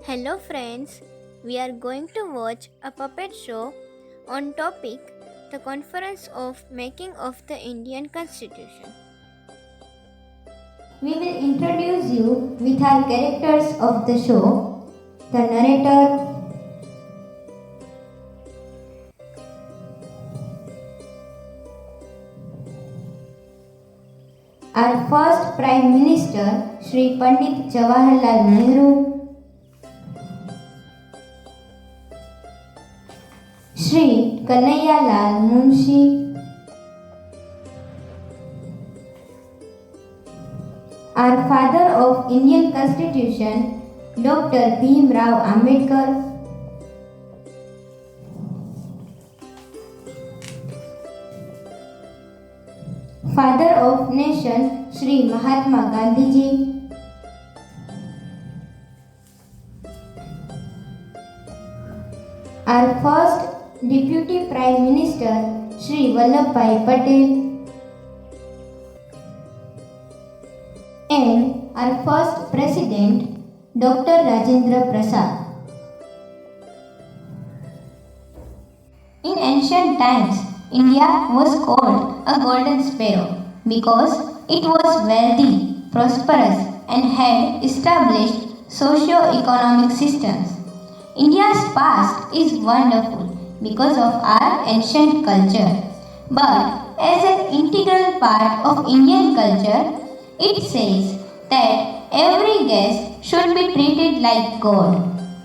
Hello friends, we are going to watch a puppet show on topic the conference of making of the Indian Constitution. We will introduce you with our characters of the show, the narrator, our first Prime Minister, Shri Pandit Jawaharlal Nehru, Shri Kanhaiya Munshi, our father of Indian Constitution, Dr. Bhim Rao Ambedkar, father of nation, Shri Mahatma Gandhi ji, our first Deputy Prime Minister, Shri Vallabhbhai Patel, and our first President, Dr. Rajendra Prasad. In ancient times, India was called a golden sparrow because it was wealthy, prosperous, and had established socio-economic systems. India's past is wonderful because of our ancient culture. But as an integral part of Indian culture, it says that every guest should be treated like God.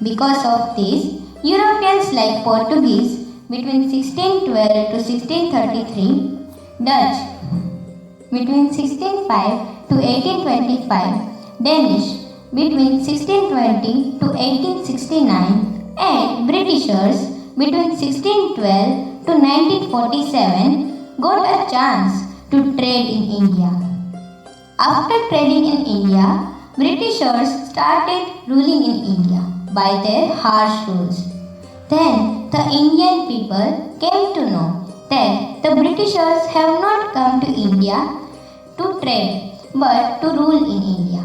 Because of this, Europeans like Portuguese between 1612 to 1633, Dutch between 1605 to 1825, Danish between 1620 to 1869, and Britishers between 1612 to 1947 got a chance to trade in India. After trading in India, Britishers started ruling in India by their harsh rules. Then the Indian people came to know that the Britishers have not come to India to trade but to rule in India.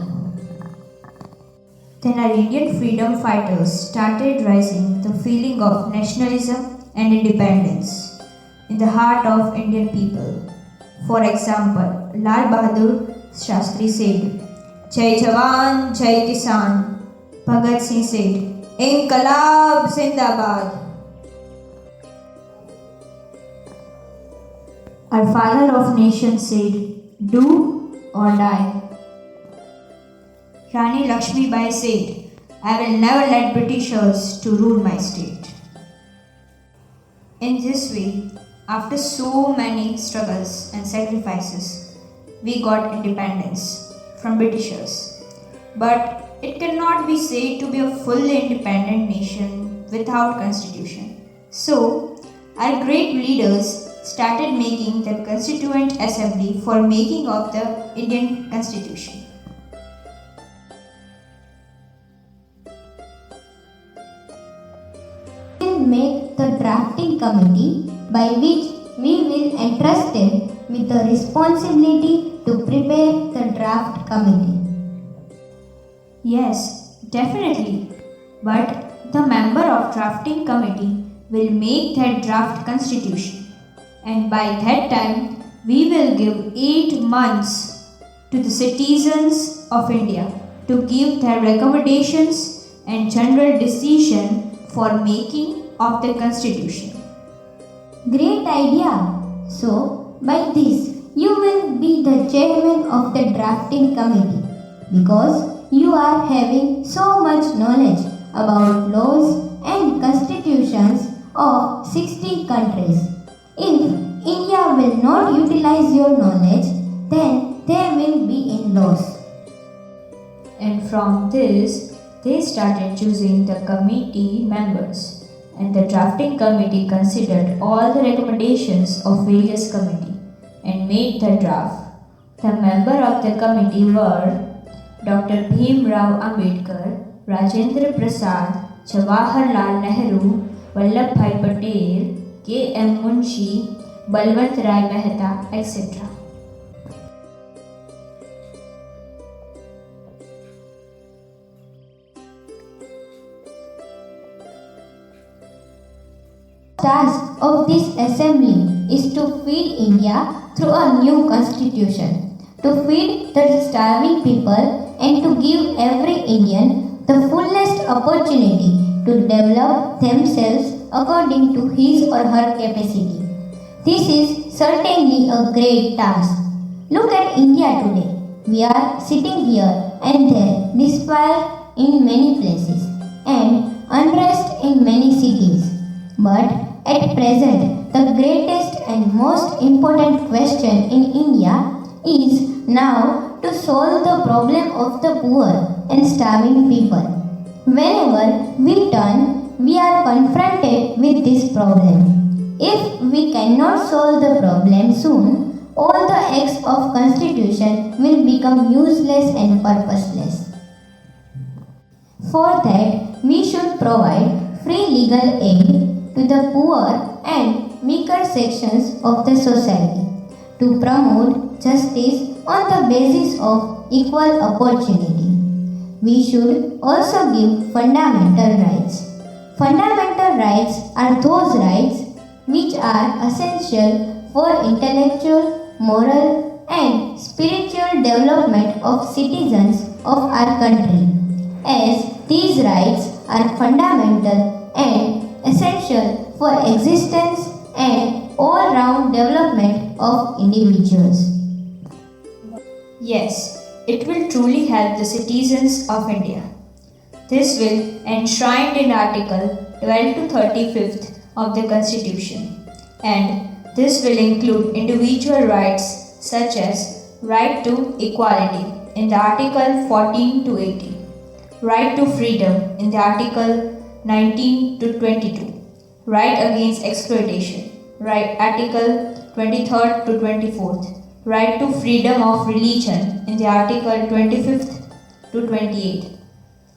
Then our Indian freedom fighters started raising the feeling of nationalism and independence in the heart of Indian people. For example, Lal Bahadur Shastri said, Jai Jawan, Jai Kisan. Bhagat Singh said, Inqilab Zindabad. Our father of nation said, do or die. Rani Lakshmi Bai said, I will never let Britishers to rule my state. In this way, after so many struggles and sacrifices, we got independence from Britishers. But it cannot be said to be a fully independent nation without constitution. So, our great leaders started making the Constituent Assembly for making of the Indian Constitution. We will make the drafting committee by which we will entrust them with the responsibility to prepare the draft committee. Yes, definitely. But the member of drafting committee will make that draft constitution. And by that time, we will give 8 months to the citizens of India to give their recommendations and general decision for making of the constitution. Great idea! So, by this, you will be the chairman of the drafting committee because you are having so much knowledge about laws and constitutions of 60 countries. If India will not utilize your knowledge, then there will be in loss. And from this, they started choosing the committee members. And the drafting committee considered all the recommendations of various committee and made the draft. The member of the committee were Dr. Bhim Rao Ambedkar, Rajendra Prasad, Jawaharlal Nehru, Vallabhbhai Patel, K.M. Munshi, Balwant Rai Mehta, etc. task of this assembly is to feed India through a new constitution, to feed the starving people and to give every Indian the fullest opportunity to develop themselves according to his or her capacity. This is certainly a great task. Look at India today. We are sitting here and there, despair in many places and unrest in many cities. But at present, the greatest and most important question in India is now to solve the problem of the poor and starving people. Whenever we turn, we are confronted with this problem. If we cannot solve the problem soon, all the acts of constitution will become useless and purposeless. For that, we should provide free legal aid to the poor and weaker sections of the society to promote justice on the basis of equal opportunity. We should also give fundamental rights. Fundamental rights are those rights which are essential for intellectual, moral, and spiritual development of citizens of our country, as these rights are fundamental and essential for existence and all-round development of individuals. Yes, it will truly help the citizens of India. This will enshrined in Article 12 to 35th of the Constitution, and this will include individual rights such as right to equality in the Article 14 to 18, right to freedom in the Article 19 to 22, right against exploitation, right Article 23rd to 24th, right to freedom of religion in the Article 25th to 28th,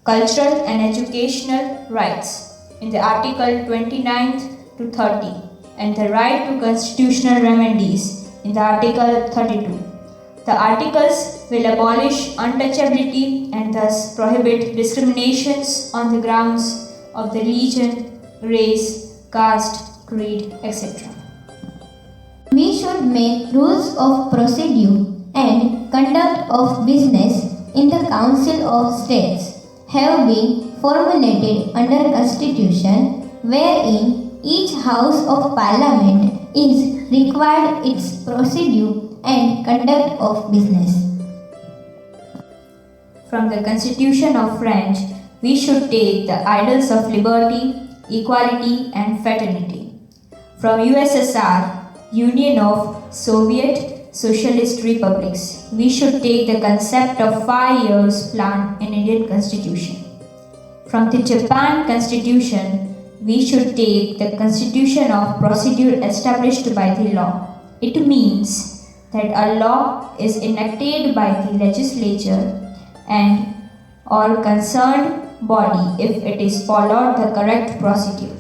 cultural and educational rights in the Article 29th to 30, and the right to constitutional remedies in the Article 32. The articles will abolish untouchability and thus prohibit discriminations on the grounds of the religion, race, caste, creed, etc. We should make rules of procedure and conduct of business in the Council of States have been formulated under Constitution, wherein each House of Parliament is required its procedure and conduct of business. From the Constitution of French, we should take the ideals of liberty, equality, and fraternity. From USSR, Union of Soviet Socialist Republics, we should take the concept of 5 years plan in Indian Constitution. From the Japan Constitution, we should take the constitution of procedure established by the law. It means that a law is enacted by the legislature and or concerned body if it is followed the correct procedure.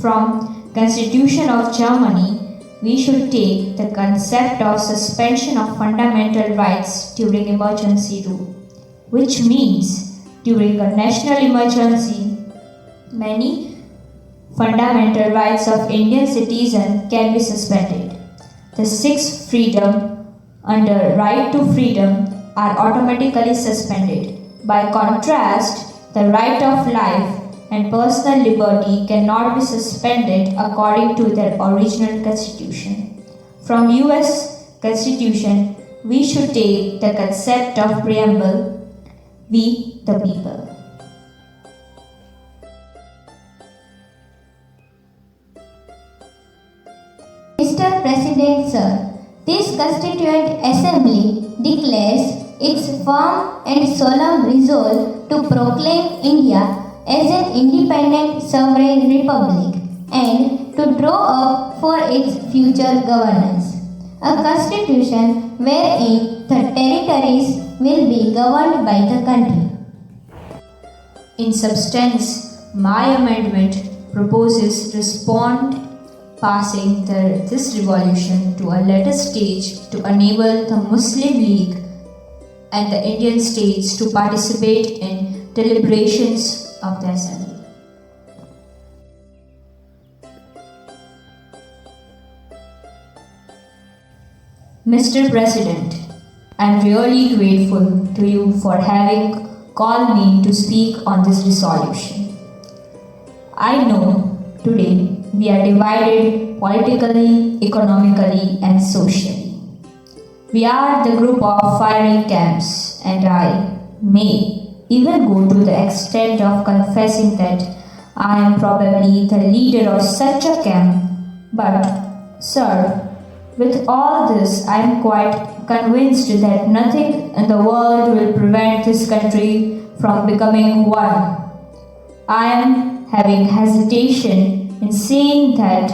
From Constitution of Germany, we should take the concept of suspension of fundamental rights during emergency rule, which means during a national emergency, many fundamental rights of Indian citizens can be suspended. The sixth freedom under right to freedom are automatically suspended. By contrast, the right of life and personal liberty cannot be suspended according to their original constitution. From US Constitution, we should take the concept of preamble, we the people. Mr. President, sir, this Constituent Assembly declares its firm and solemn resolve to proclaim India as an independent sovereign republic and to draw up for its future governance a constitution wherein the territories will be governed by the country. In substance, my amendment proposes respond passing this revolution to a later stage to enable the Muslim League and the Indian states to participate in deliberations of the Assembly. Mr. President, I am really grateful to you for having called me to speak on this resolution. I know today we are divided politically, economically, and socially. We are the group of firing camps, and I may even go to the extent of confessing that I am probably the leader of such a camp. But, sir, with all this, I am quite convinced that nothing in the world will prevent this country from becoming one. I am having hesitation in saying that,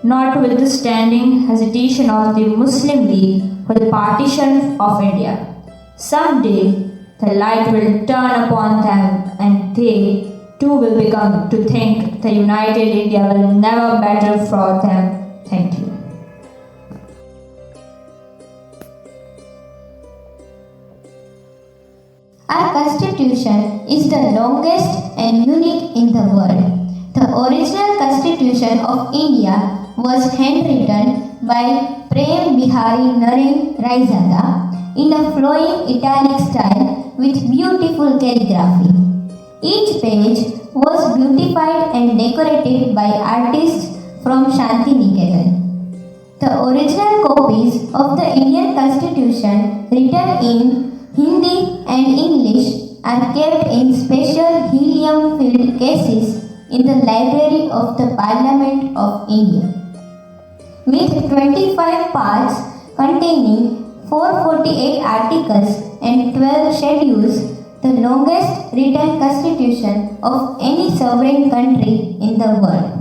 notwithstanding hesitation of the Muslim League for the partition of India. Someday the light will turn upon them and they too will become to think the united India will never better for them. Thank you. Our constitution is the longest and unique in the world. The original constitution of India was handwritten by Prem Bihari Narendra Raizada in a flowing italic style with beautiful calligraphy. Each page was beautified and decorated by artists from Shantiniketan. The original copies of the Indian Constitution written in Hindi and English are kept in special helium-filled cases in the Library of the Parliament of India. With 25 parts containing 448 articles and 12 schedules, the longest written constitution of any sovereign country in the world.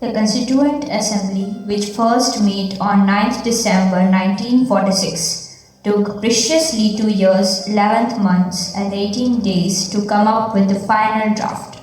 The Constituent Assembly, which first met on 9th December 1946, took preciously 2 years, 11 months and 18 days to come up with the final draft.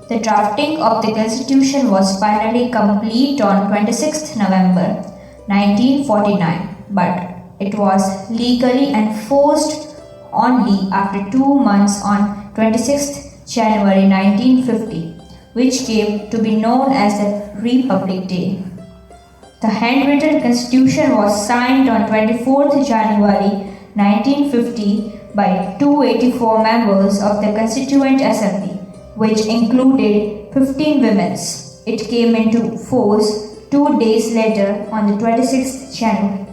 The drafting of the Constitution was finally complete on 26th November 1949, but it was legally enforced only after 2 months on 26th January 1950, which came to be known as the Republic Day. The handwritten constitution was signed on 24th January 1950 by 284 members of the Constituent Assembly, which included 15 women. It came into force 2 days later on the 26th January.